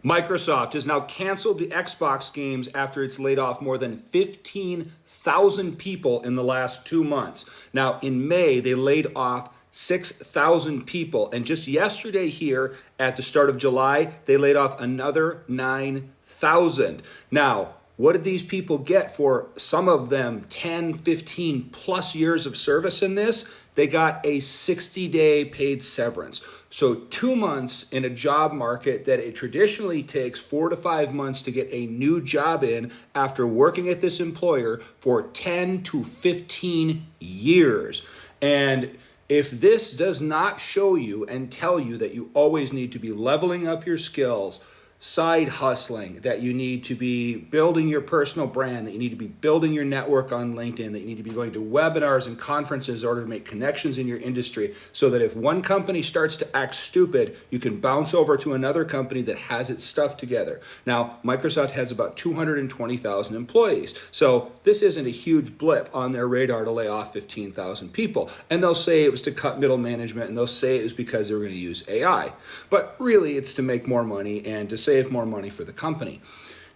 Microsoft has now canceled the Xbox games after it's laid off more than 15,000 people in the last 2 months. Now, in May, they laid off 6,000 people. And just yesterday here at the start of July, they laid off another 9,000. Now, what did these people get for some of them 10, 15 plus years of service in this? They got a 60-day paid severance. So 2 months in a job market that it traditionally takes 4 to 5 months to get a new job in after working at this employer for 10 to 15 years. And if this does not show you and tell you that you always need to be leveling up your skills, side hustling, that you need to be building your personal brand, that you need to be building your network on LinkedIn, that you need to be going to webinars and conferences in order to make connections in your industry so that if one company starts to act stupid, you can bounce over to another company that has its stuff together. Now, Microsoft has about 220,000 employees. So this isn't a huge blip on their radar to lay off 15,000 people. And they'll say it was to cut middle management, and they'll say it was because they were going to use AI. But really, it's to make more money and to save more money for the company.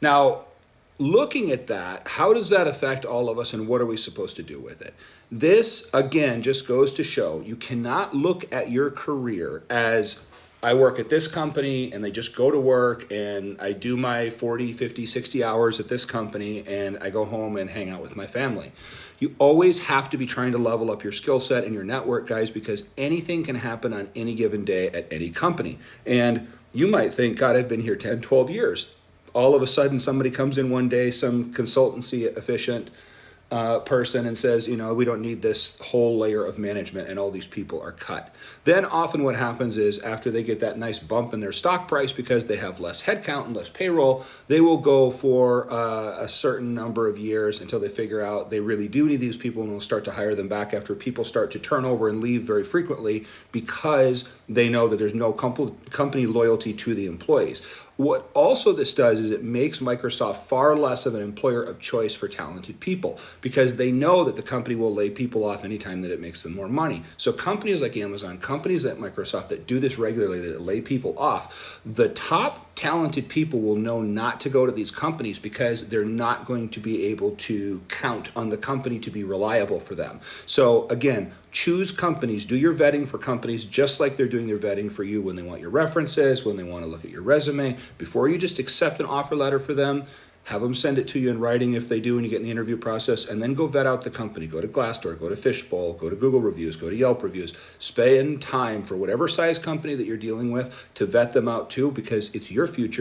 Now, looking at that, how does that affect all of us and what are we supposed to do with it? This, again, just goes to show you cannot look at your career as I work at this company and they just go to work and I do my 40, 50, 60 hours at this company and I go home and hang out with my family. You always have to be trying to level up your skill set and your network, guys, because anything can happen on any given day at any company. And you might think, God, I've been here 10, 12 years. All of a sudden, somebody comes in one day, some consultancy efficient person and says, we don't need this whole layer of management and all these people are cut. Then often what happens is after they get that nice bump in their stock price because they have less headcount and less payroll, they will go for a certain number of years until they figure out they really do need these people and will start to hire them back after people start to turn over and leave very frequently because they know that there's no company loyalty to the employees. What also this does is it makes Microsoft far less of an employer of choice for talented people because they know that the company will lay people off anytime that it makes them more money. So companies like Amazon, companies like Microsoft that do this regularly, that lay people off, the top talented people will know not to go to these companies because they're not going to be able to count on the company to be reliable for them. So again, choose companies, do your vetting for companies just like they're doing their vetting for you when they want your references, when they want to look at your resume. Before you just accept an offer letter for them, have them send it to you in writing if they do when you get in the interview process, and then go vet out the company. Go to Glassdoor, go to Fishbowl, go to Google reviews, go to Yelp reviews. Spend time for whatever size company that you're dealing with to vet them out too because it's your future.